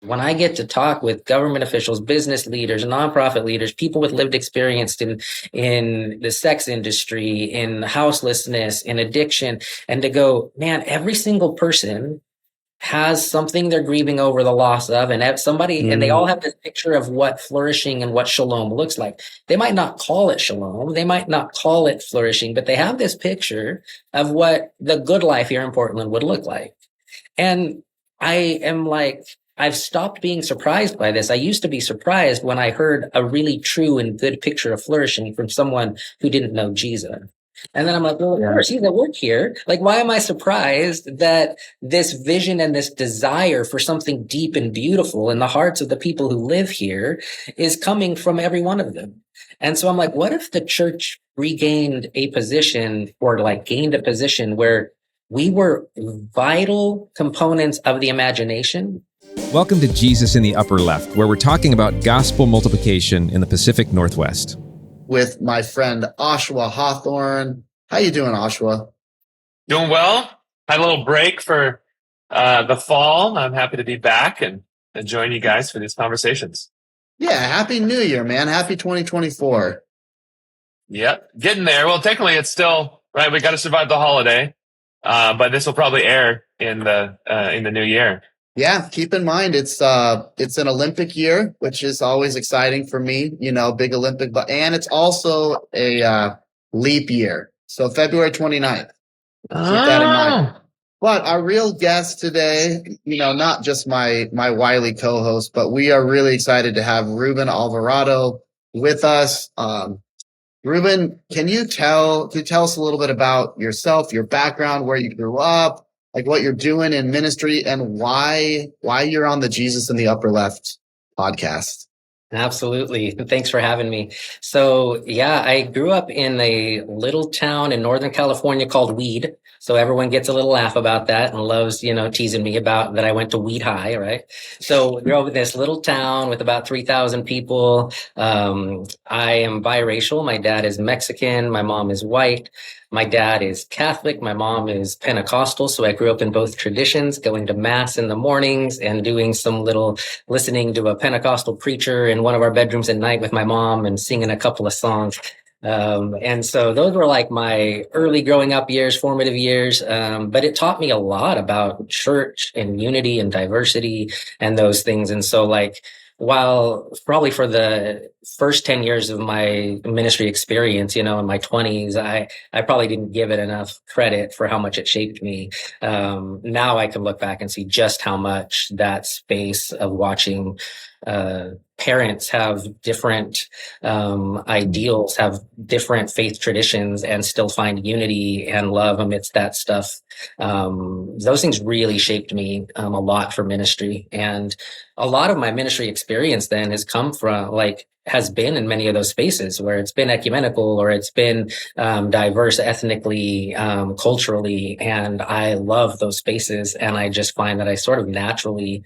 When I get to talk with government officials, business leaders, nonprofit leaders, people with lived experience in the sex industry, in houselessness, in addiction, and to go, man, every single person has something they're grieving over the loss of, and have somebody, and they all have this picture of what flourishing and what shalom looks like. They might not call it shalom, they might not call it flourishing, but they have this picture of what the good life here in Portland would look like. And I am like, I've stopped being surprised by this. I used to be surprised when I heard a really true and good picture of flourishing from someone who didn't know Jesus. And then I'm like, well, of course, he's at work here. Like, why am I surprised that this vision and this desire for something deep and beautiful in the hearts of the people who live here is coming from every one of them? And so I'm like, what if the church regained a position or like gained a position where we were vital components of the imagination? Welcome to Jesus in the Upper Left, where we're talking about gospel multiplication in the Pacific Northwest. With my friend Oshawa Hawthorne. How you doing, Oshawa? Doing well. Had a little break for the fall. I'm happy to be back and join you guys for these conversations. Yeah, Happy New Year, man. Happy 2024. Yep, getting there. Well, technically it's still, right, we got to survive the holiday, but this will probably air in the new year. Yeah, keep in mind it's an Olympic year, which is always exciting for me, big Olympic, and it's also a leap year. So February 29th. Keep that in mind. But our real guest today, not just my wily co-host, but we are really excited to have Ruben Alvarado with us. Ruben, can you tell us a little bit about yourself, your background, where you grew up, like what you're doing in ministry, and why you're on the Jesus in the Upper Left podcast? Absolutely. Thanks for having me. So yeah, I grew up in a little town in Northern California called Weed. So everyone gets a little laugh about that and loves, teasing me about that I went to Weed High, right? So I grew up in this little town with about 3,000 people. I am biracial. My dad is Mexican. My mom is white. My dad is Catholic. My mom is Pentecostal. So I grew up in both traditions, going to mass in the mornings and doing some little listening to a Pentecostal preacher in one of our bedrooms at night with my mom and singing a couple of songs. And so those were like my early growing up years, formative years. But it taught me a lot about church and unity and diversity and those things. And so while probably for the first 10 years of my ministry experience, in my 20s, I probably didn't give it enough credit for how much it shaped me. Now I can look back and see just how much that space of watching parents have different ideals, have different faith traditions, and still find unity and love amidst that stuff. Those things really shaped me a lot for ministry. And a lot of my ministry experience then has been in many of those spaces where it's been ecumenical or it's been diverse ethnically, culturally. And I love those spaces. And I just find that I sort of naturally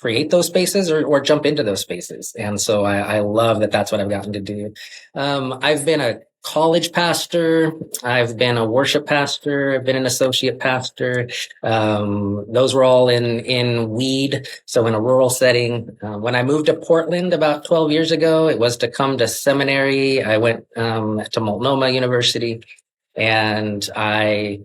create those spaces or jump into those spaces. And so I love that that's what I've gotten to do. I've been a college pastor. I've been a worship pastor. I've been an associate pastor. Those were all in Weed, so in a rural setting. When I moved to Portland about 12 years ago, it was to come to seminary. I went to Multnomah University, and I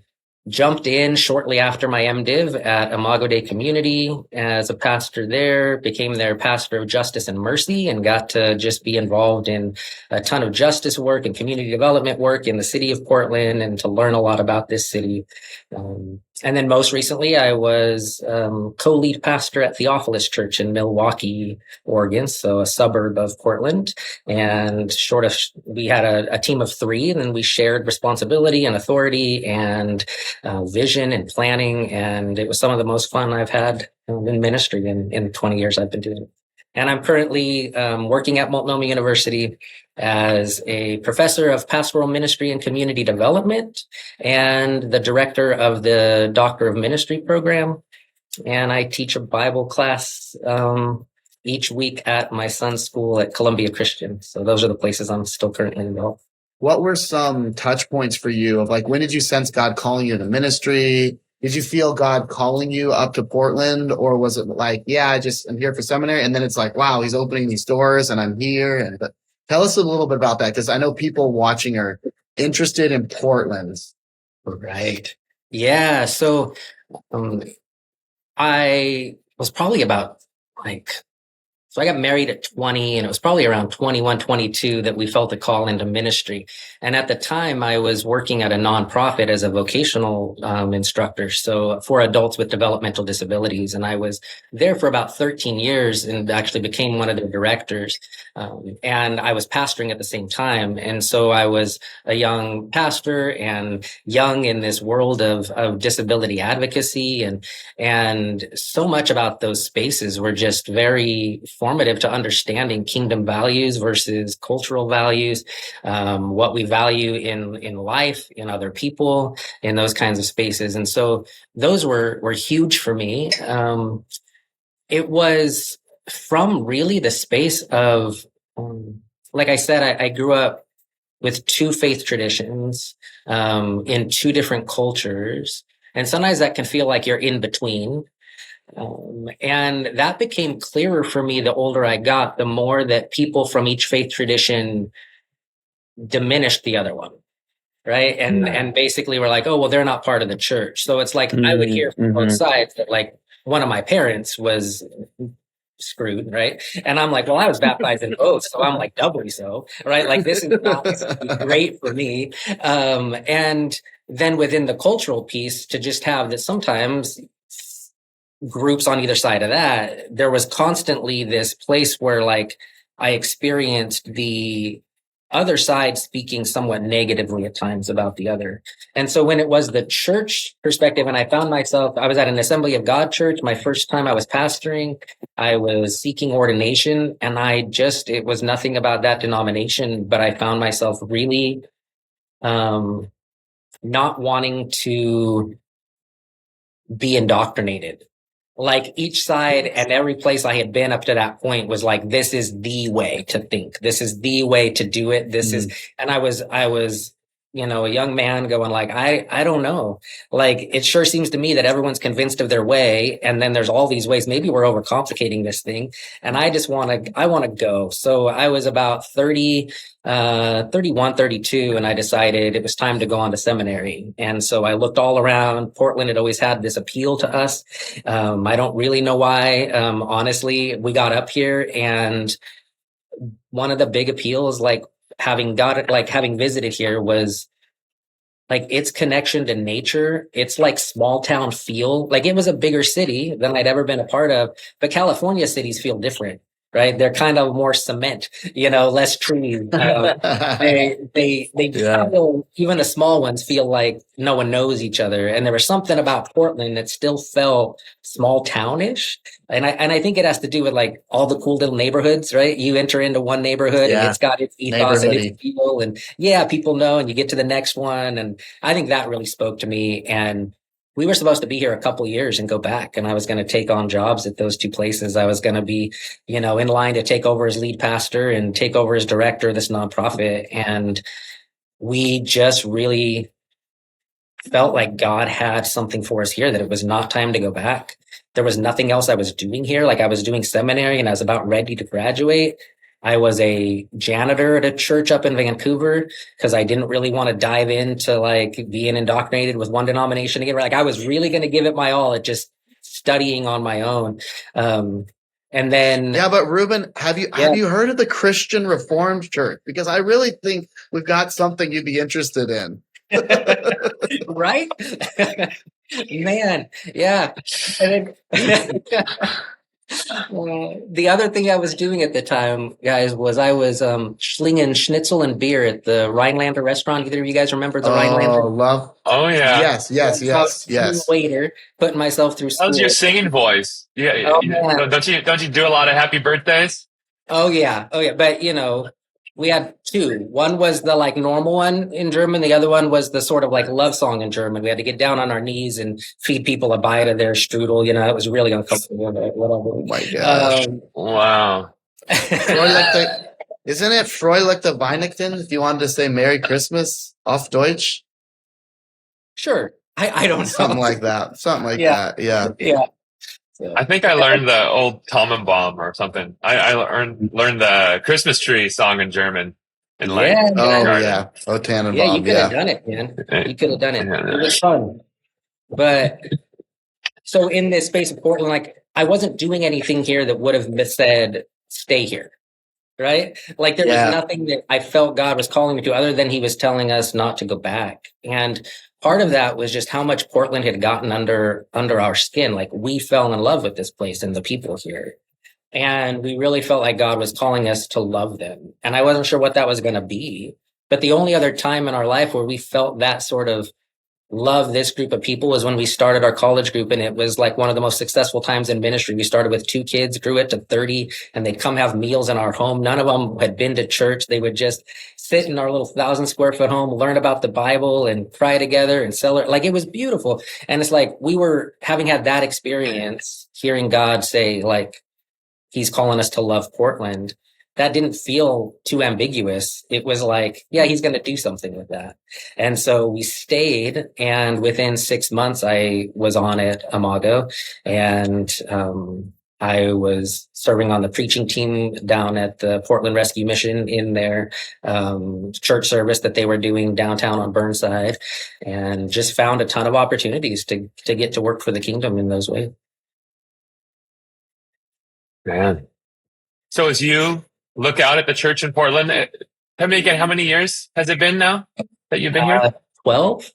jumped in shortly after my MDiv at Imago Dei Community as a pastor there, became their pastor of justice and mercy, and got to just be involved in a ton of justice work and community development work in the city of Portland and to learn a lot about this city. And then most recently, I was co-lead pastor at Theophilus Church in Milwaukee, Oregon, so a suburb of Portland. And we had a team of 3, and then we shared responsibility and authority and vision and planning. And it was some of the most fun I've had in ministry in the 20 years I've been doing it. And I'm currently working at Multnomah University as a professor of pastoral ministry and community development and the director of the Doctor of Ministry program. And I teach a Bible class each week at my son's school at Columbia Christian. So those are the places I'm still currently involved. What were some touch points for you of when did you sense God calling you to ministry? Did you feel God calling you up to Portland, or was it like, yeah, I'm here for seminary, and then it's like, wow, he's opening these doors, and I'm here? And but tell us a little bit about that, because I know people watching are interested in Portland. Right. Yeah. So um, I was probably about like so I got married at 20, and it was probably around 21, 22 that we felt a call into ministry. And at the time, I was working at a nonprofit as a vocational instructor, so for adults with developmental disabilities. And I was there for about 13 years and actually became one of their directors. And I was pastoring at the same time. And so I was a young pastor and young in this world of disability advocacy. And so much about those spaces were just very formative to understanding kingdom values versus cultural values, what we value in life, in other people, in those kinds of spaces. And so those were huge for me. It was from really the space of, like I said, I grew up with two faith traditions in two different cultures. And sometimes that can feel like you're in between. And that became clearer for me the older I got, the more that people from each faith tradition diminished the other one. Right. And basically we're like, oh, well, they're not part of the church. So it's like I would hear from both sides that like one of my parents was screwed, right? And I'm like, well, I was baptized in both, so I'm like doubly so, right? Like this is not great for me. And then within the cultural piece, to just have that sometimes groups on either side of that, there was constantly this place where like I experienced the other side speaking somewhat negatively at times about the other. And so when it was the church perspective, and I found myself, I was at an Assembly of God church, my first time I was pastoring, I was seeking ordination, and it was nothing about that denomination, but I found myself really not wanting to be indoctrinated. Like each side and every place I had been up to that point was like, this is the way to think. This is the way to do it. And I was, a young man going like, I don't know. Like, it sure seems to me that everyone's convinced of their way. And then there's all these ways. Maybe we're overcomplicating this thing. And I want to go. So I was about 31, 32, and I decided it was time to go on to seminary. And so I looked all around. Portland had always had this appeal to us. I don't really know why. Honestly, we got up here, and one of the big appeals, having visited here, was like its connection to nature. It's like small town feel. Like it was a bigger city than I'd ever been a part of, but California cities feel different. Right. They're kind of more cement, less trees. They feel, even the small ones feel like no one knows each other. And there was something about Portland that still felt small townish. And I think it has to do with like all the cool little neighborhoods, right? You enter into one neighborhood and it's got its ethos and its feel, and people know, and you get to the next one. And I think that really spoke to me. And we were supposed to be here a couple of years and go back, and I was going to take on jobs at those two places. I was going to be, in line to take over as lead pastor and take over as director of this nonprofit. And we just really felt like God had something for us here, that it was not time to go back. There was nothing else I was doing here. Like I was doing seminary and I was about ready to graduate. I was a janitor at a church up in Vancouver because I didn't really want to dive into like being indoctrinated with one denomination again. Like I was really going to give it my all at just studying on my own. And then, but Ruben, have you heard of the Christian Reformed Church? Because I really think we've got something you'd be interested in. Right? Man, yeah. And then, the other thing I was doing at the time, guys, was I was slinging schnitzel and beer at the Rhinelander restaurant. Either of you guys remember the Rhinelander? Oh yeah. Yes. Waiter, putting myself through school. How's your singing voice? Yeah. Don't you do a lot of happy birthdays? Oh yeah. But we had two. One was the like normal one in German. The other one was the sort of like love song in German. We had to get down on our knees and feed people a bite of their strudel. It was really uncomfortable. But whatever. Oh my gosh! Wow. Isn't it Frohliche Weihnachten? If you wanted to say Merry Christmas off Deutsch. Sure. I don't know. Something like that. Something like Yeah. that. Yeah. Yeah. So, I think I learned the old Tannenbaum or something. I learned the Christmas tree song in German in like yeah. Oh kindergarten. yeah. Oh, Yeah, you Tannenbaum. could have Yeah. done it, man. Eh, You could have done it. It yeah. was fun. But so in this space of Portland, like I wasn't doing anything here that would have said, stay here. Right? Like there was Yeah. nothing that I felt God was calling me to other than he was telling us not to go back. And part of that was just how much Portland had gotten under our skin. Like we fell in love with this place and the people here. And we really felt like God was calling us to love them. And I wasn't sure what that was going to be. But the only other time in our life where we felt that sort of love this group of people was when we started our college group, and it was like one of the most successful times in ministry. We started with 2 kids, grew it to 30, and they'd come have meals in our home. None of them had been to church. They would just sit in our little 1,000 square foot home, learn about the Bible and cry together and celebrate. Like it was beautiful. And it's like we were having had that experience, hearing God say like he's calling us to love Portland. That didn't feel too ambiguous. It was like, yeah, he's going to do something with that. And so we stayed. And within 6 months, I was on at Imago, and I was serving on the preaching team down at the Portland Rescue Mission in their church service that they were doing downtown on Burnside, and just found a ton of opportunities to get to work for the kingdom in those ways. Man. So as you look out at the church in Portland, tell me again, how many years has it been now that you've been here? 12.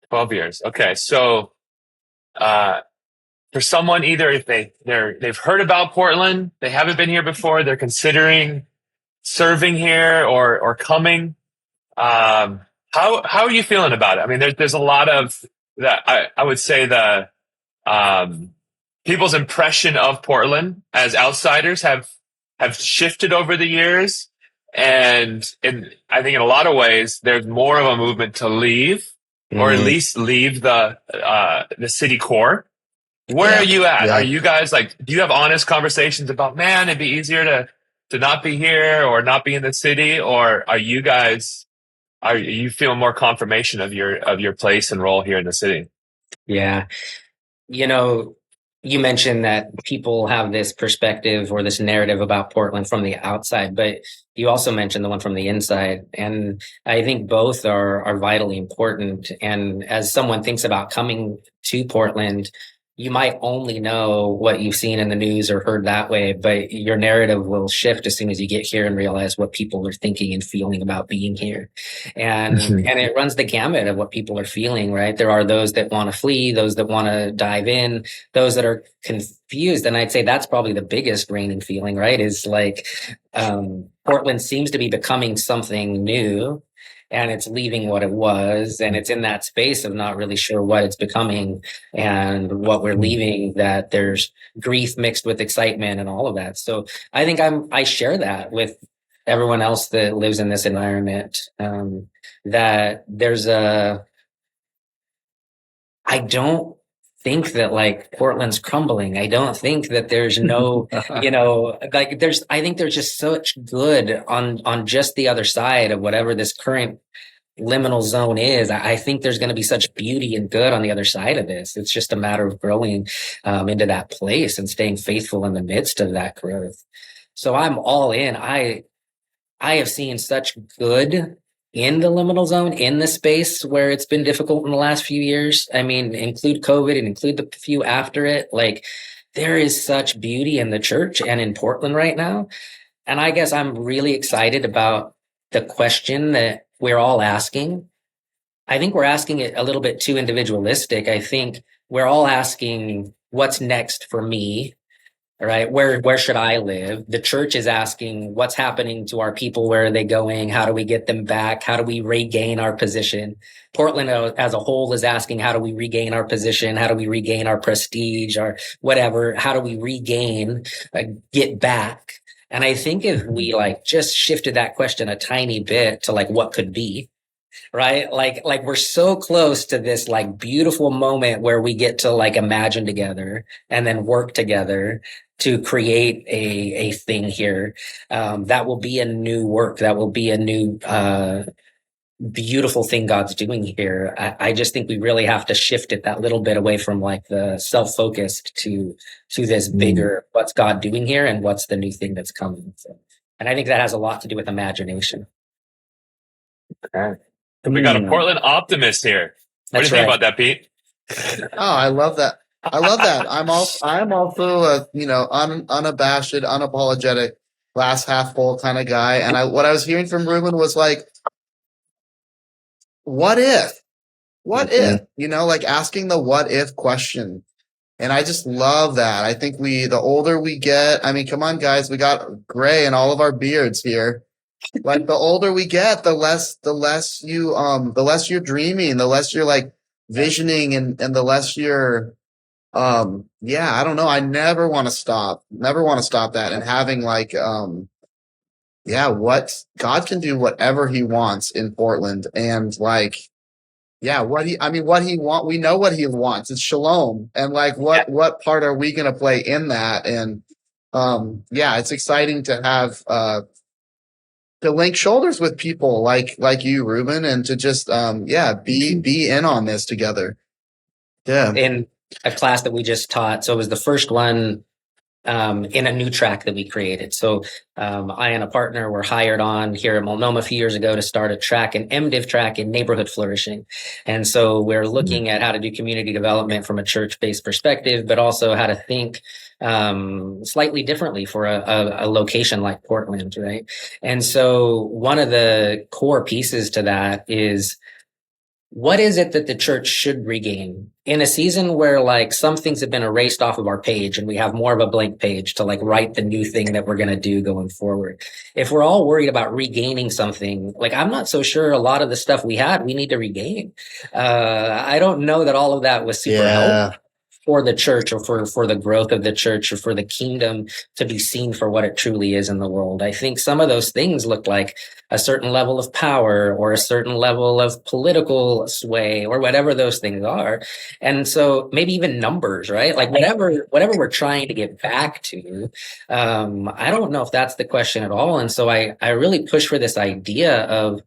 12 years. Okay. So, for someone, either if they've heard about Portland, they haven't been here before, they're considering serving here or coming, how are you feeling about it? I mean, there's a lot of that. I would say the, people's impression of Portland as outsiders have shifted over the years. And I think in a lot of ways, there's more of a movement to leave, or at least leave the city core. Where Yeah. are you at? Yeah. Are you guys like, do you have honest conversations about, man, it'd be easier to not be here or not be in the city? Or are you feeling more confirmation of your place and role here in the city? Yeah. You know, you mentioned that people have this perspective or this narrative about Portland from the outside, but you also mentioned the one from the inside. And I think both are vitally important. And as someone thinks about coming to Portland, you might only know what you've seen in the news or heard that way, but your narrative will shift as soon as you get here and realize what people are thinking and feeling about being here. And it runs the gamut of what people are feeling, right? There are those that want to flee, those that want to dive in, those that are confused. And I'd say that's probably the biggest reigning feeling, right? Is like Portland seems to be becoming something new, and it's leaving what it was, and it's in that space of not really sure what it's becoming and what we're leaving, that there's grief mixed with excitement and all of that. So I think I share that with everyone else that lives in this environment, that there's I don't think that like Portland's crumbling. I don't think that there's no, I think there's just such good on just the other side of whatever this current liminal zone is. I think there's going to be such beauty and good on the other side of this. It's just a matter of growing into that place and staying faithful in the midst of that growth. So I'm all in. I have seen such good in the liminal zone, in the space where it's been difficult in the last few years. I mean, include COVID and include the few after it. Like there is such beauty in the church and in Portland right now. And I guess I'm really excited about the question that we're all asking. I think we're asking it a little bit too individualistic. I think we're all asking, what's next for me? Right? Where should I live? The church is asking, what's happening to our people? Where are they going? How do we get them back? How do we regain our position? Portland as a whole is asking, how do we regain our position? How do we regain our prestige or whatever? How do we regain, get back? And I think if we like just shifted that question a tiny bit to like what could be, right? Like we're so close to this like beautiful moment where we get to like imagine together and then work together to create a thing here. That will be a new work. That will be a new beautiful thing God's doing here. I just think we really have to shift it that little bit away from like the self-focused to this bigger, what's God doing here and what's the new thing that's coming. So, and I think that has a lot to do with imagination. Okay. We got a Portland optimist here. What do you think about that, Pete? Oh, I love that. I love that. I'm also a, unabashed, unapologetic, glass half full kind of guy. And what I was hearing from Ruben was like, what if? What if? Like asking the what if question. And I just love that. I think the older we get, I mean, come on, guys, we got gray in all of our beards here. Like the older we get, the less you're dreaming, the less you're like visioning, and the less you're, I don't know. I never want to stop that. And having like, what God can do whatever he wants in Portland. And like, what he we know what he wants. It's shalom. And like, what part are we going to play in that? And, it's exciting to have, to link shoulders with people like you, Ruben, and to just, be in on this together. Yeah. In a class that we just taught. So it was the first one in a new track that we created. So I and a partner were hired on here at Multnomah a few years ago to start a track, an MDiv track in neighborhood flourishing. And so we're looking at how to do community development from a church-based perspective, but also how to think slightly differently for a location like Portland, right? And so one of the core pieces to that is, what is it that the church should regain in a season where like some things have been erased off of our page and we have more of a blank page to like write the new thing that we're going to do going forward? If we're all worried about regaining something, like I'm not so sure a lot of the stuff we had, we need to regain. I don't know that all of that was super helpful for the church or for the growth of the church or for the kingdom to be seen for what it truly is in the world. I think some of those things look like a certain level of power or a certain level of political sway or whatever those things are. And so maybe even numbers, right? Like whatever we're trying to get back to, I don't know if that's the question at all. And so I really push for this idea of,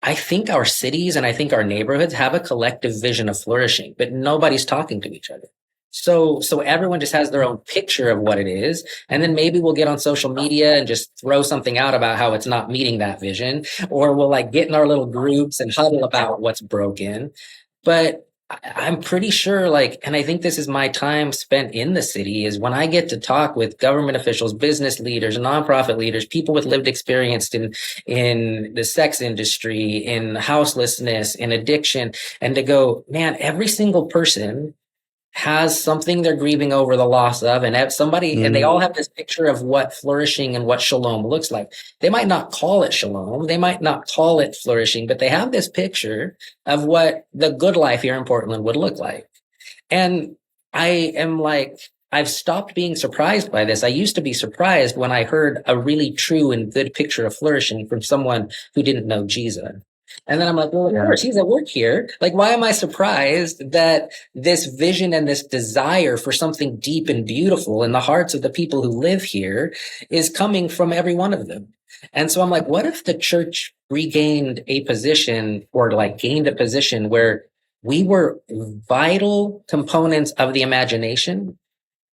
I think our cities and I think our neighborhoods have a collective vision of flourishing, but nobody's talking to each other. So everyone just has their own picture of what it is. And then maybe we'll get on social media and just throw something out about how it's not meeting that vision, or we'll like get in our little groups and huddle about what's broken. But I'm pretty sure, like, and I think this is my time spent in the city, is when I get to talk with government officials, business leaders, nonprofit leaders, people with lived experience in the sex industry, in houselessness, in addiction, and to go, man, every single person has something they're grieving over the loss of, and and they all have this picture of what flourishing and what shalom looks like. They might not call it shalom, they might not call it flourishing, but they have this picture of what the good life here in Portland would look like. And I am like, I've stopped being surprised by this. I used to be surprised when I heard a really true and good picture of flourishing from someone who didn't know Jesus. And then I'm like, well, of course, he's at work here. Like, why am I surprised that this vision and this desire for something deep and beautiful in the hearts of the people who live here is coming from every one of them? And so I'm like, what if the church regained a position, or like gained a position where we were vital components of the imagination?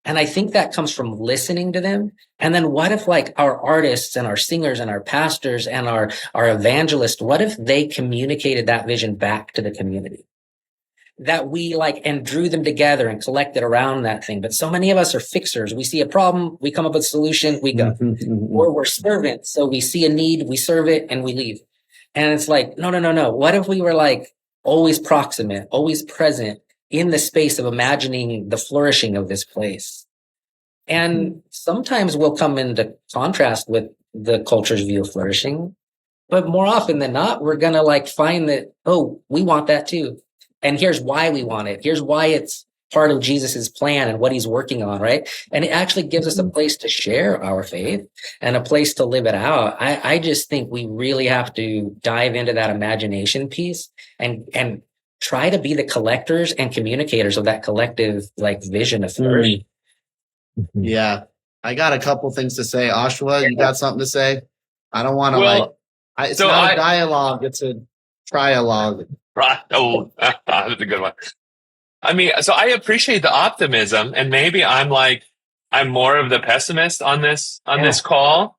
And I think that comes from listening to them. And then what if like our artists and our singers and our pastors and our evangelists, what if they communicated that vision back to the community? That we like and drew them together and collected around that thing. But so many of us are fixers. We see a problem, we come up with a solution, we go. Or we're servants. So we see a need, we serve it, and we leave. And it's like, no. What if we were like always proximate, always present, in the space of imagining the flourishing of this place? And sometimes we'll come into contrast with the culture's view of flourishing, but more often than not, we're going to like find that, oh, we want that too. And here's why we want it. Here's why it's part of Jesus's plan and what he's working on, right? And it actually gives us a place to share our faith and a place to live it out. I just think we really have to dive into that imagination piece and try to be the collectors and communicators of that collective like vision of flourishing. Yeah. I got a couple things to say. Oshua, you got something to say? I don't want to it's not a dialogue. It's a trialogue. Right. Oh, that's a good one. I mean, so I appreciate the optimism, and maybe I'm more of the pessimist on this call.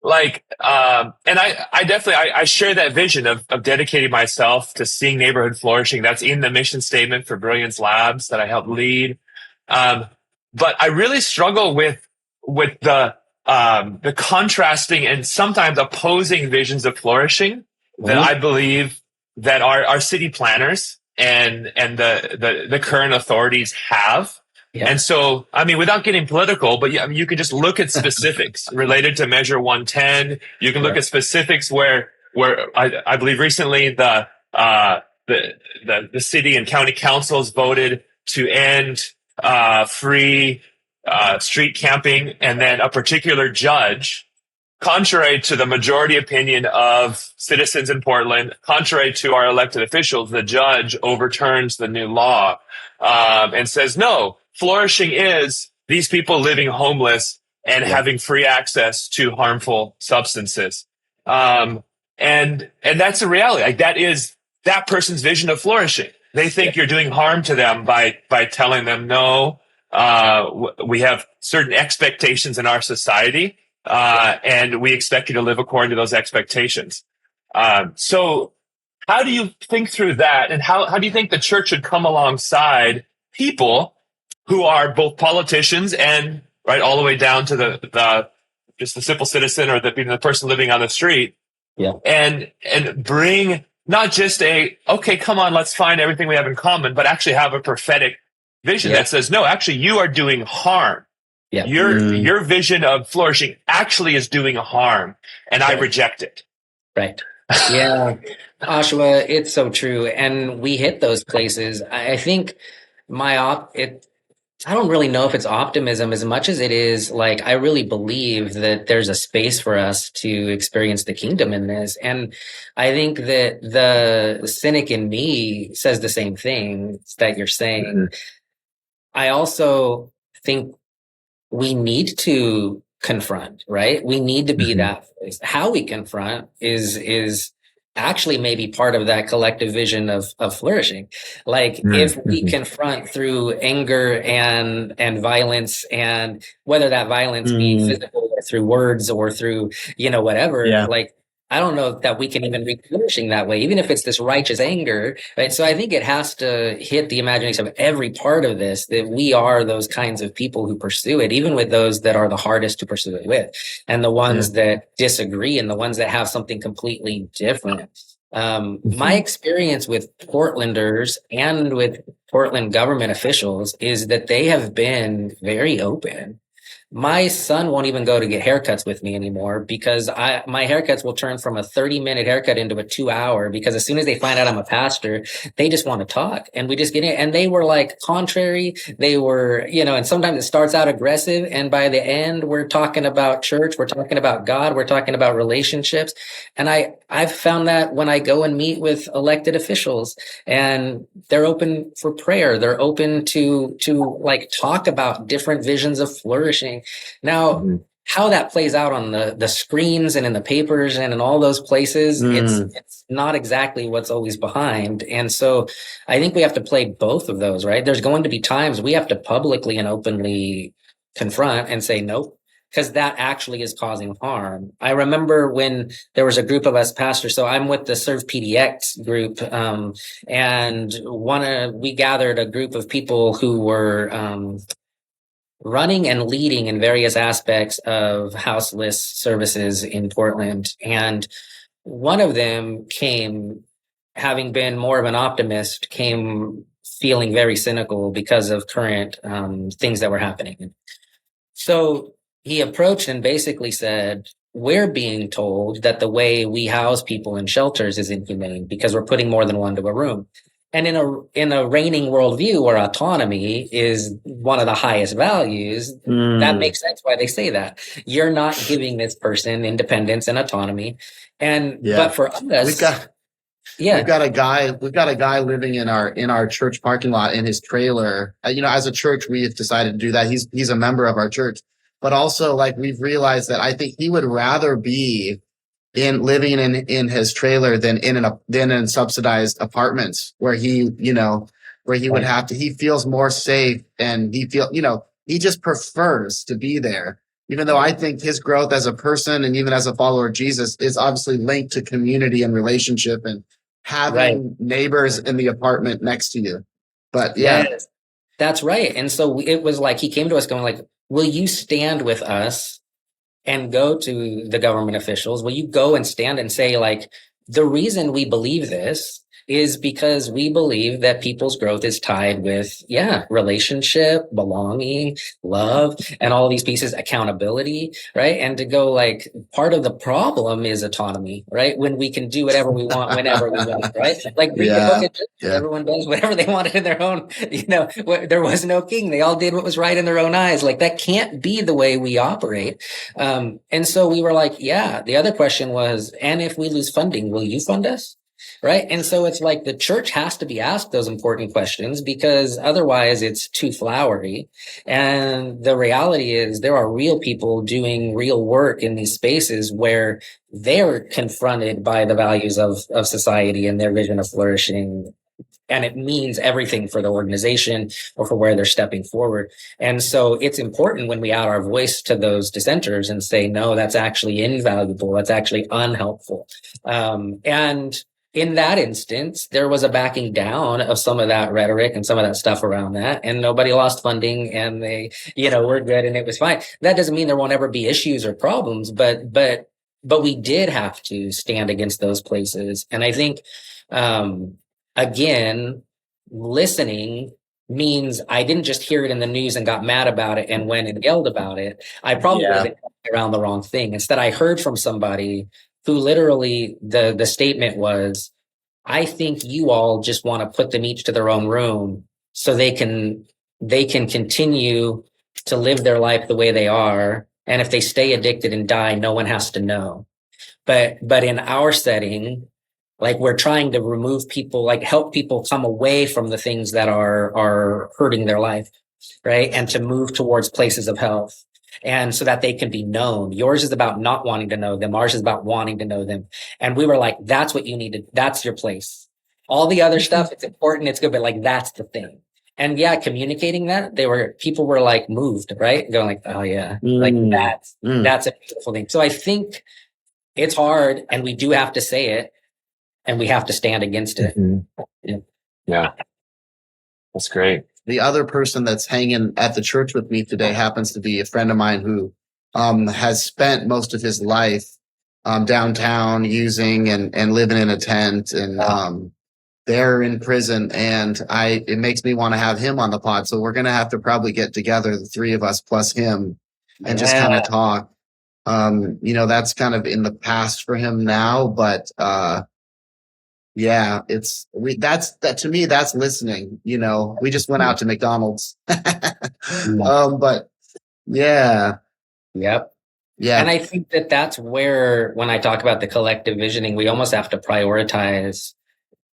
And I definitely I share that vision of dedicating myself to seeing neighborhood flourishing. That's in the mission statement for Brilliance Labs that I helped lead. But I really struggle with the contrasting and sometimes opposing visions of flourishing that I believe that our city planners and the current authorities have. Yeah. And so, I mean, without getting political, but you can just look at specifics related to Measure 110. You can look at specifics where I believe recently the city and county councils voted to end free street camping, and then a particular judge, contrary to the majority opinion of citizens in Portland, contrary to our elected officials, the judge overturns the new law and says, no, flourishing is these people living homeless and having free access to harmful substances. And that's a reality. Like, that is that person's vision of flourishing. They think you're doing harm to them by telling them, no, we have certain expectations in our society, and we expect you to live according to those expectations. So how do you think through that? And how do you think the church should come alongside people who are both politicians and all the way down to the just the simple citizen or the person living on the street? Yeah. And bring not just okay, come on, let's find everything we have in common, but actually have a prophetic vision that says, no, actually you are doing harm. Yeah. Your vision of flourishing actually is doing harm, and I reject it. Right. Yeah. Oshawa, it's so true. And we hit those places. I think I don't really know if it's optimism as much as it is like, I really believe that there's a space for us to experience the kingdom in this. And I think that the cynic in me says the same thing that you're saying. Mm-hmm. I also think we need to confront, right? We need to be that voice. How we confront is actually maybe part of that collective vision of flourishing. Like if we confront through anger and violence, and whether that violence be physical or through words or through, whatever, like, I don't know that we can even be flourishing that way, even if it's this righteous anger, right? So I think it has to hit the imagination of every part of this, that we are those kinds of people who pursue it, even with those that are the hardest to pursue it with, and the ones that disagree, and the ones that have something completely different. My experience with Portlanders and with Portland government officials is that they have been very open. My son won't even go to get haircuts with me anymore, because my haircuts will turn from a 30-minute haircut into a 2-hour, because as soon as they find out I'm a pastor, they just want to talk, and we just get in. And they were like contrary. They were, and sometimes it starts out aggressive, and by the end, we're talking about church, we're talking about God, we're talking about relationships. And I've found that when I go and meet with elected officials, and they're open for prayer, they're open to like talk about different visions of flourishing. Now, how that plays out on the screens and in the papers and in all those places, it's not exactly what's always behind. And so I think we have to play both of those, right? There's going to be times we have to publicly and openly confront and say, nope, because that actually is causing harm. I remember when there was a group of us pastors. So I'm with the Serve PDX group, and we gathered a group of people who were running and leading in various aspects of houseless services in Portland. And one of them came, having been more of an optimist, came feeling very cynical because of current things that were happening. So he approached and basically said, we're being told that the way we house people in shelters is inhumane because we're putting more than one to a room. And in a reigning worldview where autonomy is one of the highest values, that makes sense why they say that. You're not giving this person independence and autonomy. But for us, we've got a guy living in our church parking lot in his trailer. As a church, we have decided to do that. He's a member of our church, but also like we've realized that I think he would rather be in living in his trailer than in subsidized apartments where he would have to, he feels more safe, and he just prefers to be there. Even though I think his growth as a person and even as a follower of Jesus is obviously linked to community and relationship and having neighbors in the apartment next to you. But yeah. Yes, that's right. And so it was like he came to us going like, will you stand with us and go to the government officials? Will you go and stand and say, like, the reason we believe this is because we believe that people's growth is tied with, relationship, belonging, love, and all these pieces, accountability, right? And to go like, part of the problem is autonomy, right? When we can do whatever we want, whenever we want, right? Like read the book of Genesis, everyone does whatever they wanted in their own, there was no king. They all did what was right in their own eyes. Like that can't be the way we operate. And so we were like, the other question was, and if we lose funding, will you fund us? Right. And so it's like the church has to be asked those important questions, because otherwise it's too flowery. And the reality is there are real people doing real work in these spaces where they're confronted by the values of society and their vision of flourishing. And it means everything for the organization or for where they're stepping forward. And so it's important when we add our voice to those dissenters and say, no, that's actually invaluable. That's actually unhelpful. And in that instance, there was a backing down of some of that rhetoric and some of that stuff around that, and nobody lost funding, and they, were good, and it was fine. That doesn't mean there won't ever be issues or problems, but we did have to stand against those places. And I think, again, listening means I didn't just hear it in the news and got mad about it and went and yelled about it. I probably was around the wrong thing. Instead, I heard from somebody who literally the statement was, I think you all just want to put them each to their own room so they can continue to live their life the way they are. And if they stay addicted and die, no one has to know. But in our setting, like we're trying to remove people, like help people come away from the things that are hurting their life, right? And to move towards places of health. And so that they can be known. Yours is about not wanting to know them. Ours is about wanting to know them. And we were like, that's what you needed. That's your place. All the other stuff, it's important, it's good, but like, that's the thing. And communicating that, people were like moved, right? Going like, oh yeah, like that's a beautiful thing. So I think it's hard, and we do have to say it, and we have to stand against it. Mm-hmm. Yeah. That's great. The other person that's hanging at the church with me today happens to be a friend of mine who has spent most of his life downtown using and living in a tent, and they're in prison, and it makes me want to have him on the pod. So we're going to have to probably get together, the three of us plus him, and just kind of talk. That's kind of in the past for him now, but to me, that's listening. We just went out to McDonald's. But yeah. Yep. Yeah. And I think that's where, when I talk about the collective visioning, we almost have to prioritize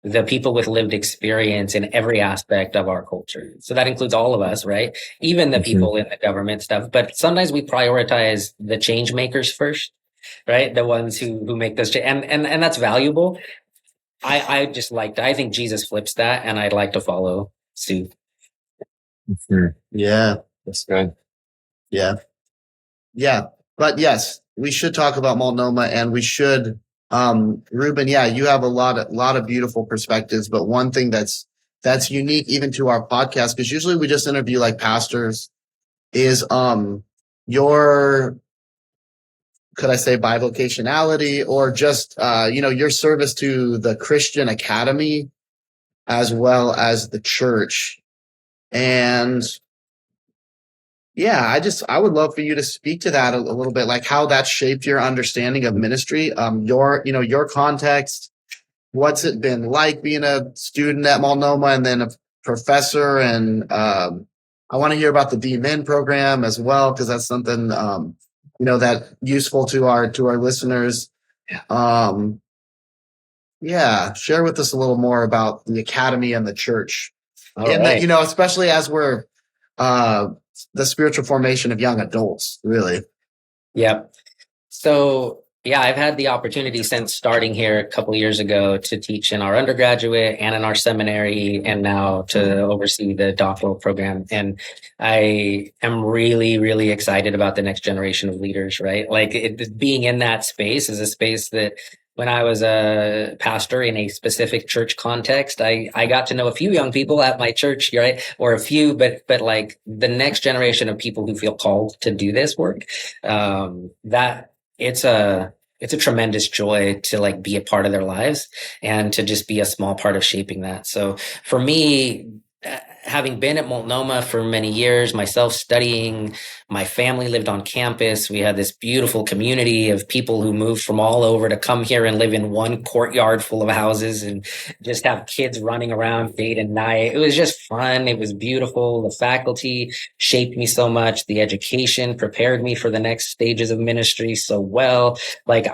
the people with lived experience in every aspect of our culture. So that includes all of us, right? Even the people in the government stuff. But sometimes we prioritize the change makers first, right? The ones who make those and that's valuable. I think Jesus flips that, and I'd like to follow suit. Yeah. That's good. Yeah. Yeah. But yes, we should talk about Multnomah, and we should, Ruben, you have a lot of beautiful perspectives, but one thing that's unique even to our podcast, because usually we just interview like pastors, is your, could I say, bivocationality, or just your service to the Christian academy as well as the church. And I would love for you to speak to that a little bit, like how that shaped your understanding of ministry, your context. What's it been like being a student at Multnomah and then a professor? And I want to hear about the D-Min program as well, because that's something that useful to our listeners. Share with us a little more about the academy and the church. Right. Especially as we're the spiritual formation of young adults, really. Yep. So Yeah, I've had the opportunity since starting here a couple of years ago to teach in our undergraduate and in our seminary, and now to oversee the doctoral program. And I am really, really excited about the next generation of leaders, right? Like being in that space is a space that when I was a pastor in a specific church context, I got to know a few young people at my church, right? Or a few, but like the next generation of people who feel called to do this work, that it's a tremendous joy to like be a part of their lives and to just be a small part of shaping that. So for me, having been at Multnomah for many years, myself studying, my family lived on campus. We had this beautiful community of people who moved from all over to come here and live in one courtyard full of houses and just have kids running around day and night. It was just fun. It was beautiful. The faculty shaped me so much. The education prepared me for the next stages of ministry so well. Like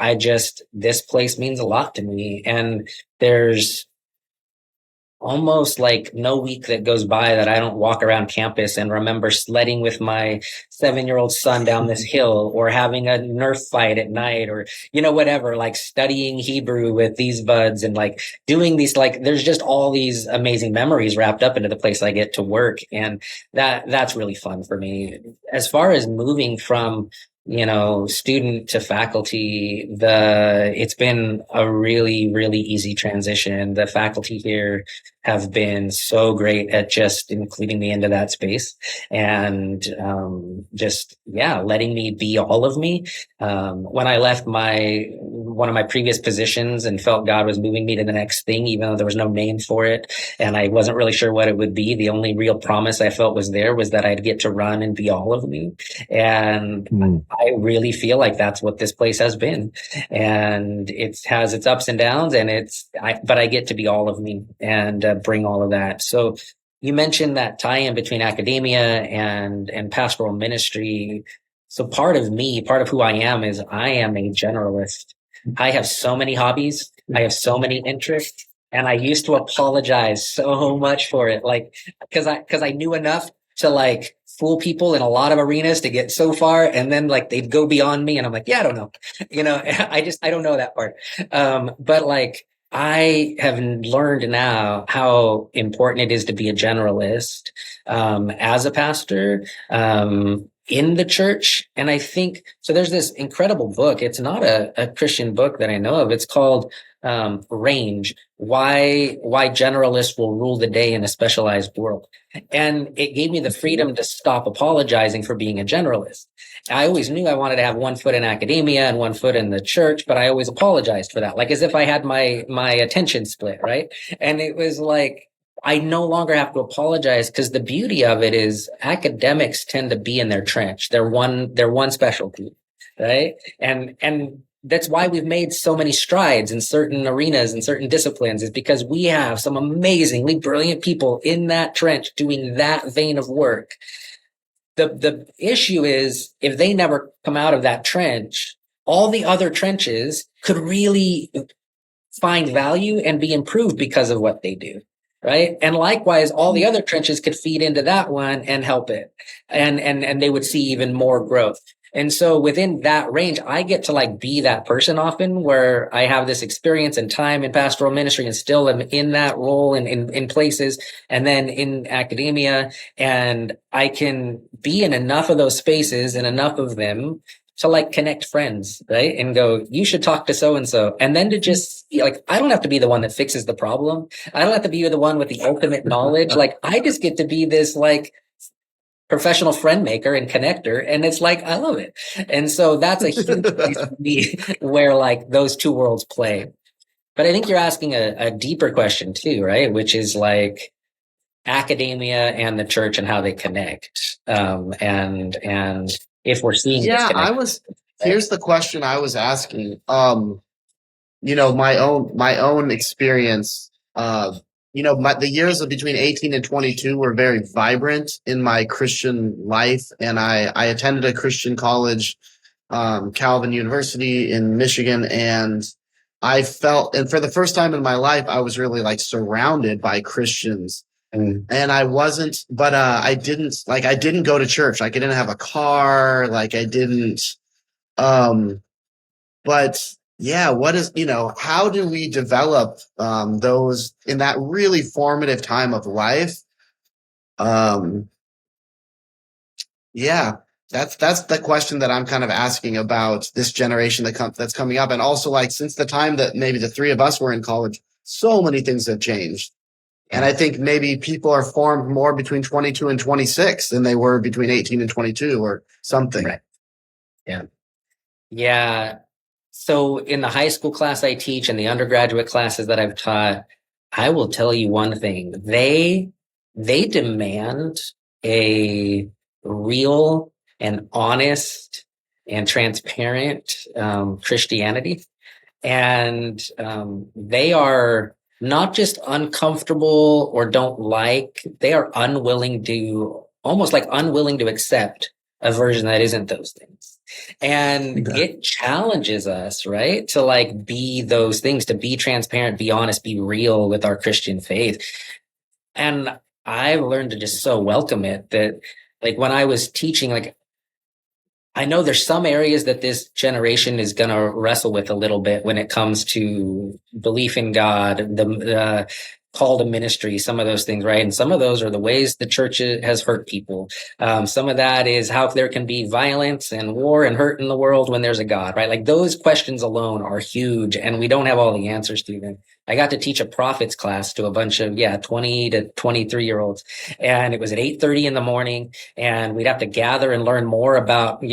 this place means a lot to me. And there's almost like no week that goes by that I don't walk around campus and remember sledding with my 7-year-old son down this hill, or having a Nerf fight at night, or, whatever, like studying Hebrew with these buds and like doing these, like, there's just all these amazing memories wrapped up into the place I get to work. And that's really fun for me. As far as moving from student to faculty, it's been a really, really easy transition. The faculty here have been so great at just including me into that space and letting me be all of me. When I left one of my previous positions and felt God was moving me to the next thing, even though there was no name for it, and I wasn't really sure what it would be, the only real promise I felt was that I'd get to run and be all of me. And I really feel like that's what this place has been. And it has its ups and downs, and but I get to be all of me and bring all of that. So you mentioned that tie-in between academia and pastoral ministry. So part of who I am is I am a generalist. I have so many hobbies. I have so many interests. And I used to apologize so much for it. Like, cause I knew enough to like fool people in a lot of arenas to get so far. And then like they'd go beyond me. And I'm like, yeah, I don't know. I don't know that part. But like, I have learned now how important it is to be a generalist, as a pastor, in the church. And I think, so there's this incredible book. It's not a Christian book that I know of. It's called, Range, why generalists will rule the day in a specialized world. And it gave me the freedom to stop apologizing for being a generalist. I always knew I wanted to have one foot in academia and one foot in the church, but I always apologized for that, like as if I had my attention split, right? And it was like, I no longer have to apologize, because the beauty of it is academics tend to be in their trench. They're one specialty, right? And that's why we've made so many strides in certain arenas and certain disciplines, is because we have some amazingly brilliant people in that trench doing that vein of work. The issue is, if they never come out of that trench, all the other trenches could really find value and be improved because of what they do. Right. And likewise, all the other trenches could feed into that one and help it. And they would see even more growth. And so within that range, I get to like be that person often, where I have this experience and time in pastoral ministry and still am in that role in places, and then in academia. And I can be in enough of those spaces and enough of them to like connect friends, right? And go, you should talk to so-and-so. And then to just like, I don't have to be the one that fixes the problem. I don't have to be the one with the ultimate knowledge. Like, I just get to be this like professional friend maker and connector. And it's like, I love it. And so that's a huge place for me where like those two worlds play. But I think you're asking a deeper question too, right? Which is like academia and the church and how they connect. And if we're seeing, here's the question I was asking. My own experience, the years of between 18 and 22 were very vibrant in my Christian life. And I attended a Christian college, Calvin University in Michigan. And I felt, and for the first time in my life, I was really like surrounded by Christians. And I wasn't, but I didn't go to church. Like, I didn't have a car. Like, I didn't, But yeah, what is, how do we develop those in that really formative time of life? Um, yeah, that's the question that I'm kind of asking about this generation that's coming up. And also, like, since the time that maybe the three of us were in college, so many things have changed. And I think maybe people are formed more between 22 and 26 than they were between 18 and 22 or something. Right. Yeah. Yeah. So in the high school class I teach and the undergraduate classes that I've taught, I will tell you one thing. They demand a real and honest and transparent Christianity. And they are not just uncomfortable or don't like, they are almost like unwilling to accept a version that isn't those things. And it challenges us, right? To like be those things, to be transparent, be honest, be real with our Christian faith. And I've learned to just so welcome it that, like, when I was teaching, like, I know there's some areas that this generation is going to wrestle with a little bit when it comes to belief in God, the call to ministry, some of those things, right? And some of those are the ways the church has hurt people. Some of that is how there can be violence and war and hurt in the world when there's a God, right? Like, those questions alone are huge, and we don't have all the answers to them. I got to teach a prophets class to a bunch of 20 to 23-year-olds, and it was at 8:30 in the morning, and we'd have to gather and learn more about,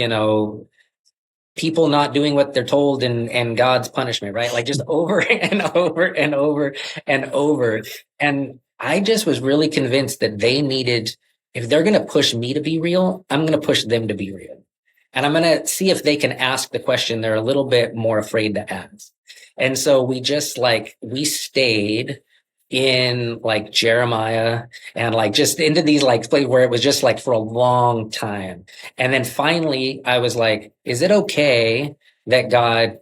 people not doing what they're told and God's punishment, right? Like, just over and over and over and over. And I just was really convinced that they needed, if they're going to push me to be real, I'm going to push them to be real. And I'm going to see if they can ask the question they're a little bit more afraid to ask. And so we stayed in like Jeremiah and like just into these like places where it was just like for a long time. And then finally I was like, is it okay that God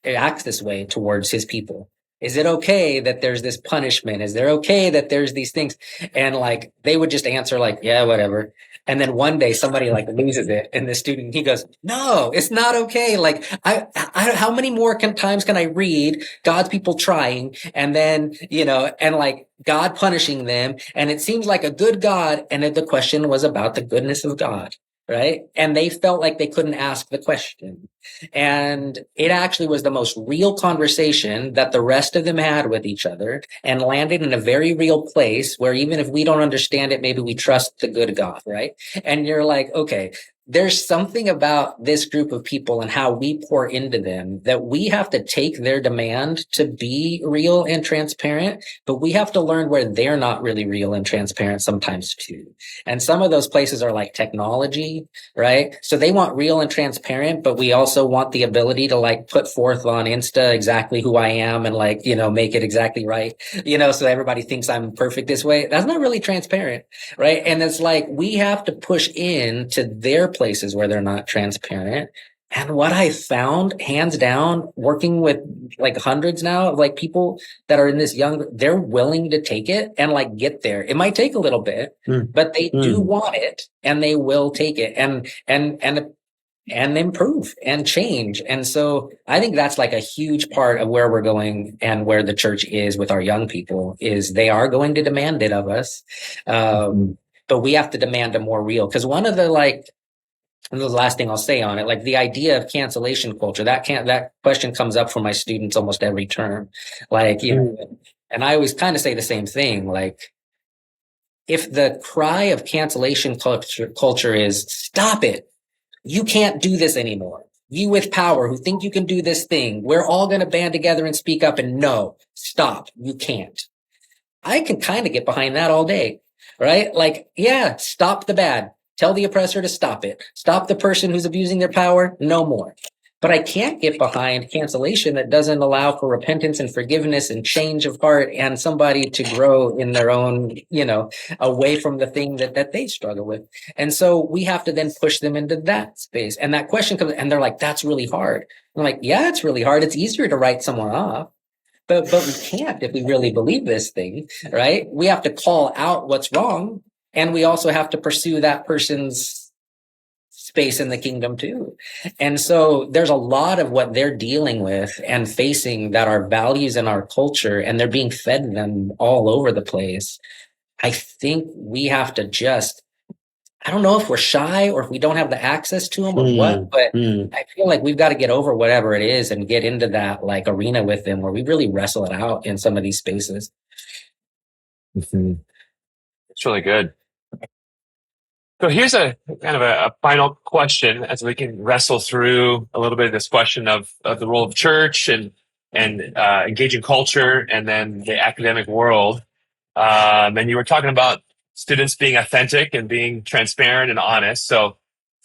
acts this way towards his people? Is it okay that there's this punishment? Is there okay that there's these things? And like, they would just answer like, yeah, whatever. And then one day somebody like loses it, and the student, he goes, no, it's not okay. Like, how many more times can I read God's people trying, and then, and like God punishing them? And it seems like a good God. And then the question was about the goodness of God. Right. And they felt like they couldn't ask the question. And it actually was the most real conversation that the rest of them had with each other, and landed in a very real place where even if we don't understand it, maybe we trust the good God. Right. And you're like, okay, there's something about this group of people and how we pour into them that we have to take their demand to be real and transparent, but we have to learn where they're not really real and transparent sometimes too. And some of those places are like technology, right? So they want real and transparent, but we also want the ability to like put forth on Insta exactly who I am and like, make it exactly right, so everybody thinks I'm perfect this way. That's not really transparent, right? And it's like, we have to push in to their places where they're not transparent. And what I found, hands down, working with like hundreds now of like people that are in this young, they're willing to take it and like get there. It might take a little bit, but they do want it, and they will take it and improve and change. And so I think that's like a huge part of where we're going and where the church is with our young people, is they are going to demand it of us. But we have to demand a more real, because one of and the last thing I'll say on it, like the idea of cancellation culture, that question comes up for my students almost every term. Like, and I always kind of say the same thing. Like, if the cry of cancellation culture is stop it, you can't do this anymore. You with power who think you can do this thing, we're all going to band together and speak up and no, stop, you can't. I can kind of get behind that all day, right? Like, yeah, stop the bad. Tell the oppressor to stop it. Stop the person who's abusing their power. No more. But I can't get behind cancellation that doesn't allow for repentance and forgiveness and change of heart and somebody to grow in their own, away from the thing that they struggle with. And so we have to then push them into that space. And that question comes, and they're like, that's really hard. I'm like, yeah, it's really hard. It's easier to write someone off. But we can't if we really believe this thing, right? We have to call out what's wrong. And we also have to pursue that person's space in the kingdom too. And so there's a lot of what they're dealing with and facing that are values in our culture, and they're being fed them all over the place. I think we have to just, I don't know if we're shy or if we don't have the access to them or what, but I feel like we've got to get over whatever it is and get into that like arena with them where we really wrestle it out in some of these spaces. Mhm. It's really good. So here's a kind of a final question as we can wrestle through a little bit of this question of the role of church and engaging culture and then the academic world. And you were talking about students being authentic and being transparent and honest. So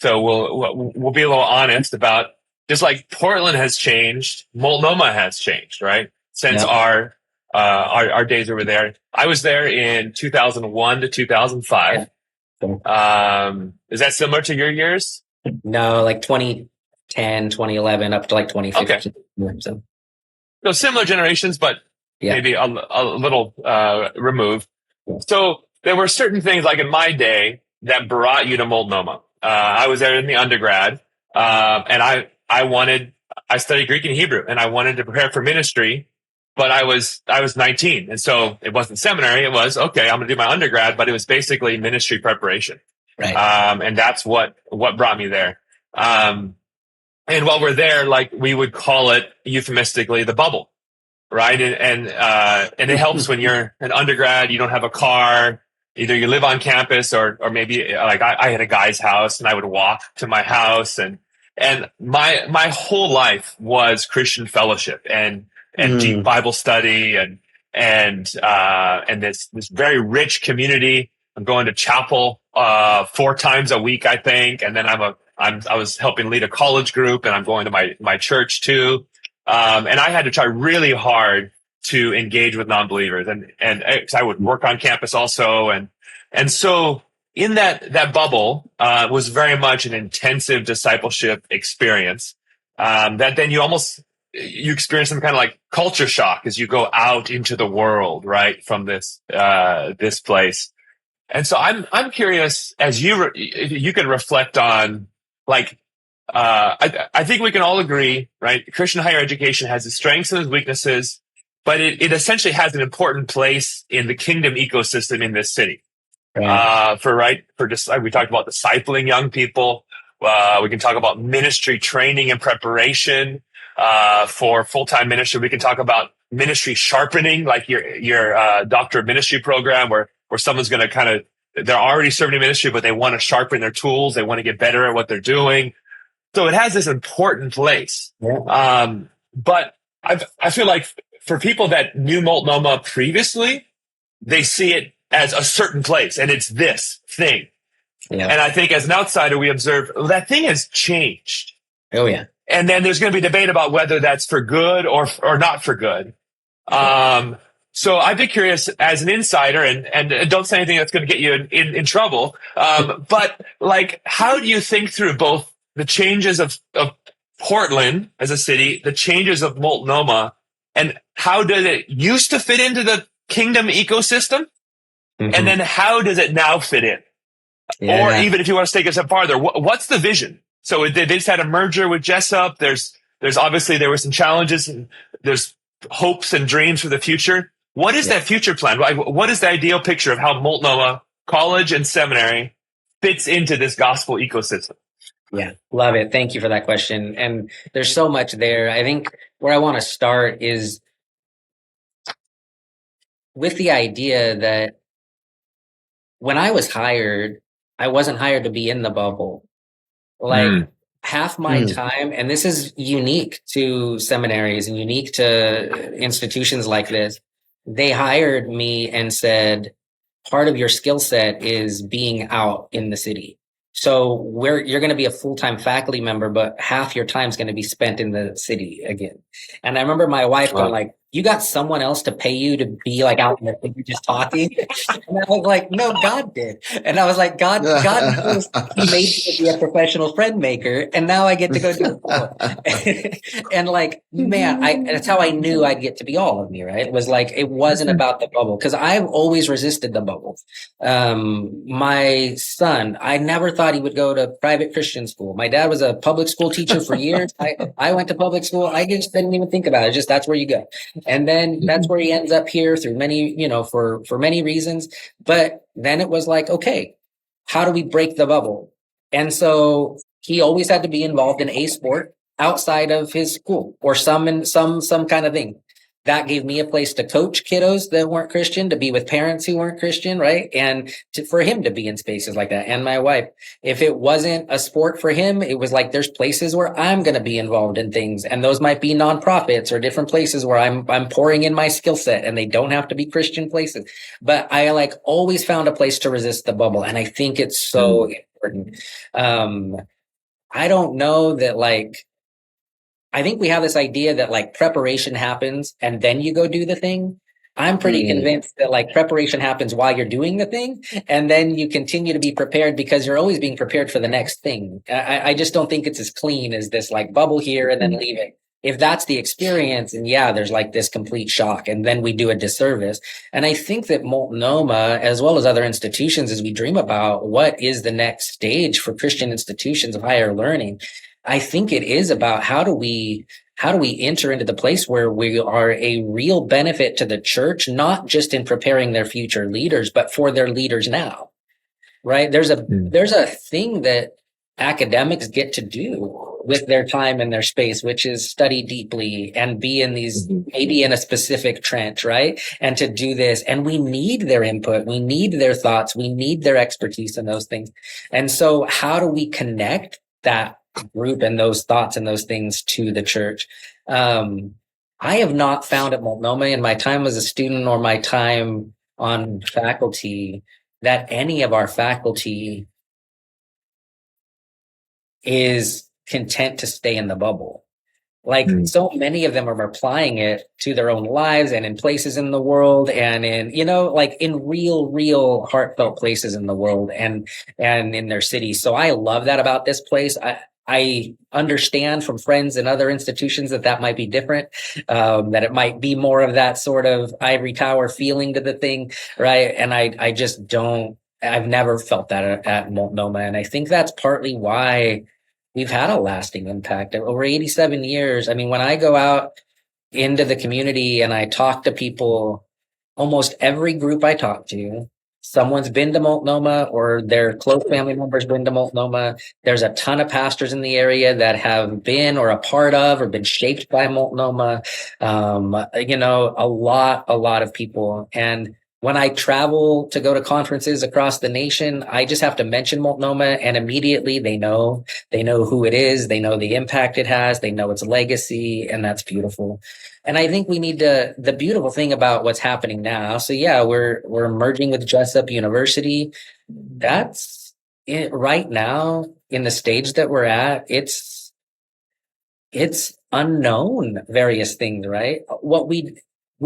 we'll be a little honest about, just like Portland has changed, Multnomah has changed, right? Since Yeah. our days over there. I was there in 2001 to 2005. Yeah. Is that similar to your years? No, like 2010, 2011, up to like 2015. Okay. So, So similar generations, but yeah. maybe a little removed. So there were certain things like in my day that brought you to Multnomah. I was there in the undergrad, and I studied Greek and Hebrew, and I wanted to prepare for ministry, but I was 19, and so it wasn't seminary. It was okay. I'm going to do my undergrad, but it was basically ministry preparation, Right. and that's what brought me there. And while we're there, like we would call it euphemistically the bubble, right? And it helps when you're an undergrad, you don't have a car, either you live on campus or maybe like I had a guy's house and I would walk to my house, and my whole life was Christian fellowship and deep Bible study and this very rich community. I'm going to chapel 4 times a week, I think, and then I was helping lead a college group, and I'm going to my church too. And I had to try really hard to engage with non-believers, and 'cause I would work on campus also, and so in that bubble was very much an intensive discipleship experience. That then you experience some kind of like culture shock as you go out into the world, right, from this place. And so I'm curious, as you can reflect on, like, I think we can all agree, right? Christian higher education has its strengths and its weaknesses, but it essentially has an important place in the kingdom ecosystem in this city. Right. We talked about discipling young people. We can talk about ministry training and preparation for full-time ministry. We can talk about ministry sharpening, like your doctor of ministry program, where someone's going to kind of, they're already serving in ministry, but they want to sharpen their tools. They want to get better at what they're doing. So it has this important place. Yeah. But I feel like for people that knew Multnomah previously, they see it as a certain place, and it's this thing. Yeah. And I think as an outsider, we observe that thing has changed. Oh yeah. And then there's going to be debate about whether that's for good or not for good. So I'd be curious as an insider, and don't say anything that's going to get you in trouble. But like, how do you think through both the changes of Portland as a city, the changes of Multnomah, and how did it used to fit into the kingdom ecosystem? Mm-hmm. And then how does it now fit in? Yeah. Or even if you want to take it a step farther, what's the vision? So they just had a merger with Jessup. There's obviously there were some challenges, and there's hopes and dreams for the future. What is that future plan? What is the ideal picture of how Multnomah College and Seminary fits into this gospel ecosystem? Yeah, love it. Thank you for that question. And there's so much there. I think where I want to start is with the idea that when I was hired, I wasn't hired to be in the bubble. Like half my time, and this is unique to seminaries and unique to institutions like this, they hired me and said, part of your skill set is being out in the city. So you're going to be a full-time faculty member, but half your time is going to be spent in the city again. And I remember my wife going like, you got someone else to pay you to be like out in the field just talking? And I was like, no, God did. And I was like, God knows he made me to be a professional friend maker. And now I get to go do it. And like, man, that's how I knew I'd get to be all of me, right? It was like, it wasn't about the bubble, because I've always resisted the bubble. My son, I never thought he would go to private Christian school. My dad was a public school teacher for years. I went to public school. I just didn't even think about it. Just that's where you go. And then that's where he ends up here through many, for many reasons. But then it was like, okay, how do we break the bubble? And so he always had to be involved in a sport outside of his school, or some kind of thing. That gave me a place to coach kiddos that weren't Christian, to be with parents who weren't Christian, right? And for him to be in spaces like that. And my wife, if it wasn't a sport for him, it was like, there's places where I'm going to be involved in things. And those might be nonprofits or different places where I'm pouring in my skill set, and they don't have to be Christian places. But I like always found a place to resist the bubble. And I think it's so important. I don't know that I think we have this idea that like preparation happens and then you go do the thing. I'm pretty convinced that like preparation happens while you're doing the thing, and then you continue to be prepared because you're always being prepared for the next thing. I just don't think it's as clean as this like bubble here and then leave it. If that's the experience, and yeah, there's like this complete shock, and then we do a disservice. And I think that Multnomah, as well as other institutions, as we dream about what is the next stage for Christian institutions of higher learning, I think it is about how do we enter into the place where we are a real benefit to the church, not just in preparing their future leaders, but for their leaders now, right? There's a thing that academics get to do with their time and their space, which is study deeply and be in these, maybe in a specific trench, right? And to do this, and we need their input, we need their thoughts, we need their expertise in those things. And so how do we connect that group and those thoughts and those things to the church? I have not found at Multnomah in my time as a student or my time on faculty that any of our faculty is content to stay in the bubble. Like so many of them are applying it to their own lives and in places in the world, and in, like in real heartfelt places in the world and in their cities. So I love that about this place. I understand from friends in other institutions that might be different, that it might be more of that sort of ivory tower feeling to the thing, right? And I just don't, I've never felt that at Multnomah. And I think that's partly why we've had a lasting impact over 87 years. I mean, when I go out into the community and I talk to people, almost every group I talk to, someone's been to Multnomah or their close family members been to Multnomah. There's a ton of pastors in the area that have been or a part of or been shaped by Multnomah. A lot of people. And when I travel to go to conferences across the nation, I just have to mention Multnomah, and immediately they know who it is. They know the impact it has. They know its legacy, and that's beautiful. And I think we need the beautiful thing about what's happening now. So yeah, we're merging with Jessup University. That's it right now in the stage that we're at. It's unknown various things, right? What we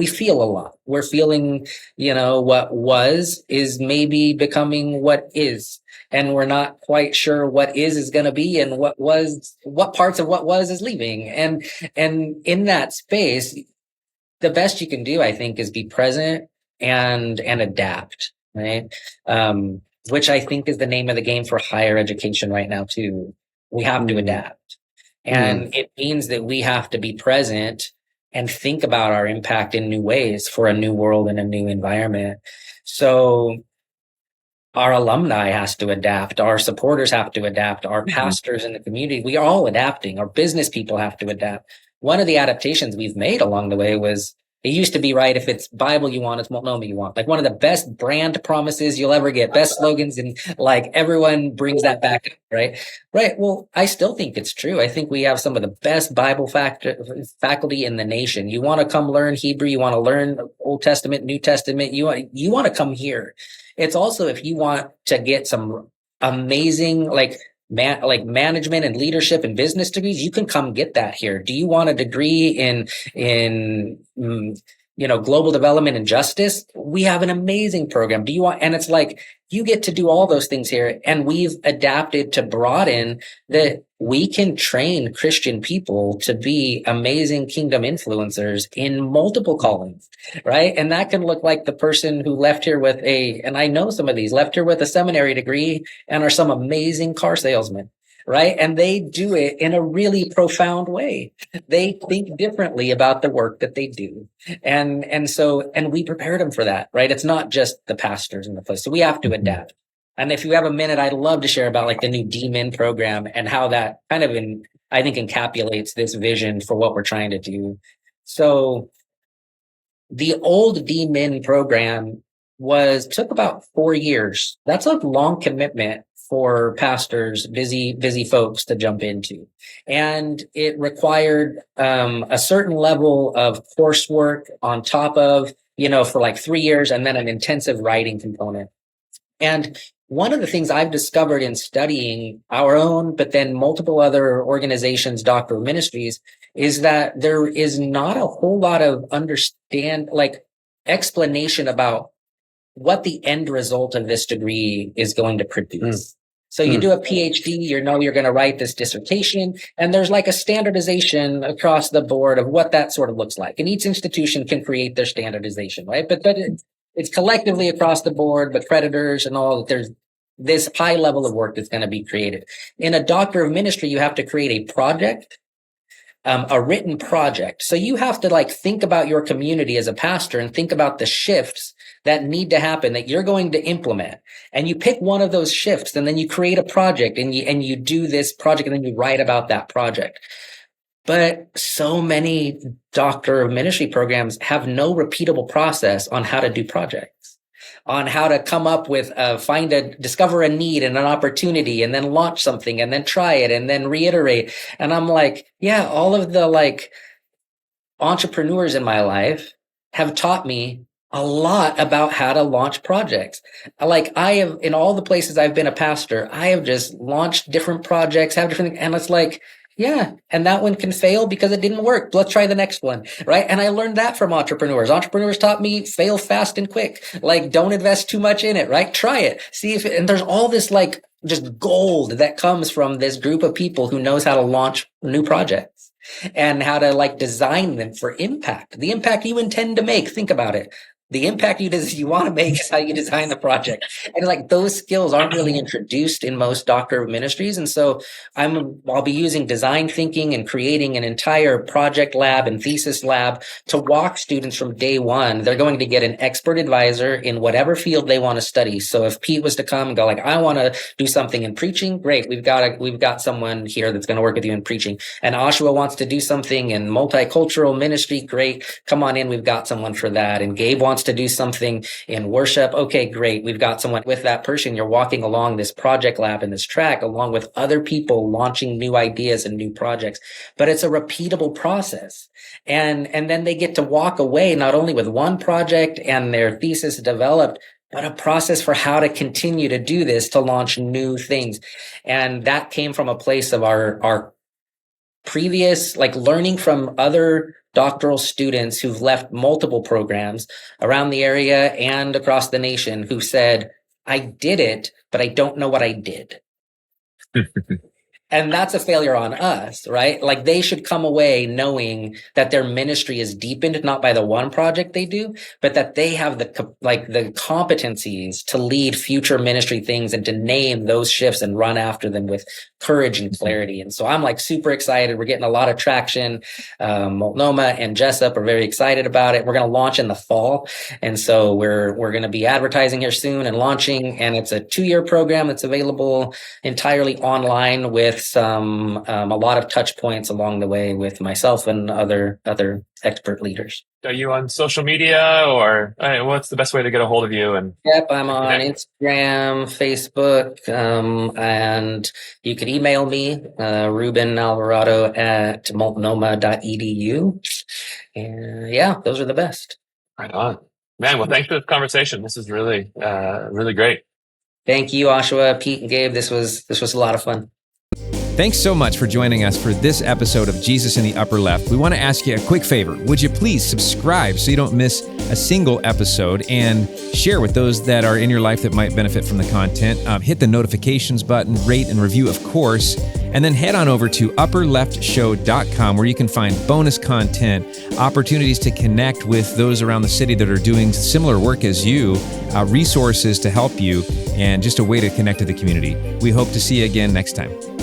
feel a lot. We're feeling, what was is maybe becoming what is. And we're not quite sure what is going to be, and what parts of what was is leaving. And in that space, the best you can do, I think, is be present and adapt, right? Which I think is the name of the game for higher education right now too. We have to adapt. And it means that we have to be present and think about our impact in new ways for a new world and a new environment. So our alumni has to adapt. Our supporters have to adapt. Our pastors in the community, we are all adapting. Our business people have to adapt. One of the adaptations we've made along the way was, it used to be, right, if it's Bible you want, it's Multnomah you want. Like one of the best brand promises you'll ever get, best slogans, and like everyone brings that back, right? Right. Well, I still think it's true. I think we have some of the best Bible faculty in the nation. You want to come learn Hebrew, you want to learn Old Testament, New Testament, you want to come here. It's also, if you want to get some amazing, like like management and leadership and business degrees, you can come get that here. Do you want a degree in global development and justice? We have an amazing program. Do you want, and it's like, you get to do all those things here. And we've adapted to broaden that we can train Christian people to be amazing kingdom influencers in multiple callings, right? And that can look like the person who left here with and I know some of these, left here with a seminary degree and are some amazing car salesmen, right? And they do it in a really profound way. They think differently about the work that they do. And we prepared them for that, right? It's not just the pastors in the place. So we have to adapt. And if you have a minute, I'd love to share about like the new D-Min program and how that kind of I think encapsulates this vision for what we're trying to do. So the old D-Min program took about 4 years. That's a long commitment for pastors, busy folks to jump into. And it required a certain level of coursework on top of, for like 3 years, and then an intensive writing component. And one of the things I've discovered in studying our own, but then multiple other organizations, doctoral ministries, is that there is not a whole lot of explanation about what the end result of this degree is going to produce. So you do a PhD, you're going to write this dissertation, and there's like a standardization across the board of what that sort of looks like. And each institution can create their standardization, right? But it's collectively across the board, but creditors and all, there's this high level of work that's going to be created. In a doctor of ministry, you have to create a project, a written project. So you have to think about your community as a pastor and think about the shifts that need to happen that you're going to implement. And you pick one of those shifts, and then you create a project and you do this project, and then you write about that project. But so many doctor of ministry programs have no repeatable process on how to do projects, on how to come up with, discover a need and an opportunity, and then launch something, and then try it, and then reiterate. And I'm like, yeah, all of the entrepreneurs in my life have taught me a lot about how to launch projects. I have, in all the places I've been a pastor, I have just launched different projects, and it's like, yeah, and that one can fail because it didn't work. Let's try the next one, right? And I learned that from entrepreneurs. Entrepreneurs taught me fail fast and quick. Don't invest too much in it, right? Try it. See and there's all this just gold that comes from this group of people who knows how to launch new projects and how to design them for impact. The impact you intend to make. Think about it. The impact you want to make is how you design the project. And those skills aren't really introduced in most doctor of ministries. And so I'll be using design thinking and creating an entire project lab and thesis lab to walk students from day one. They're going to get an expert advisor in whatever field they want to study. So if Pete was to come and go I want to do something in preaching, great. We've got someone here that's going to work with you in preaching. And Oshua wants to do something in multicultural ministry, great. Come on in. We've got someone for that. And Gabe wants to do something in worship. Okay, great. We've got someone with that person. You're walking along this project lab and this track along with other people launching new ideas and new projects, but it's a repeatable process. And then they get to walk away not only with one project and their thesis developed, but a process for how to continue to do this to launch new things. And that came from a place of our previous, learning from other doctoral students who've left multiple programs around the area and across the nation who said, I did it, but I don't know what I did. And that's a failure on us, right? They should come away knowing that their ministry is deepened, not by the one project they do, but that they have the competencies to lead future ministry things and to name those shifts and run after them with courage and clarity. And so I'm super excited. We're getting a lot of traction. Multnomah and Jessup are very excited about it. We're going to launch in the fall. And so we're going to be advertising here soon and launching. And it's a 2-year program that's available entirely online with a lot of touch points along the way with myself and other expert leaders. Are you on social media, or what's the best way to get a hold of you? Yep, I'm on Instagram, Facebook, and you can email me, Ruben Alvarado at multnomah.edu. And yeah, those are the best. Right on. Man, well, thanks for this conversation. This is really, really great. Thank you, Oshua, Pete, and Gabe. This was a lot of fun. Thanks so much for joining us for this episode of Jesus in the Upper Left. We want to ask you a quick favor. Would you please subscribe so you don't miss a single episode, and share with those that are in your life that might benefit from the content. Hit the notifications button, rate and review, of course, and then head on over to upperleftshow.com where you can find bonus content, opportunities to connect with those around the city that are doing similar work as you, resources to help you, and just a way to connect to the community. We hope to see you again next time.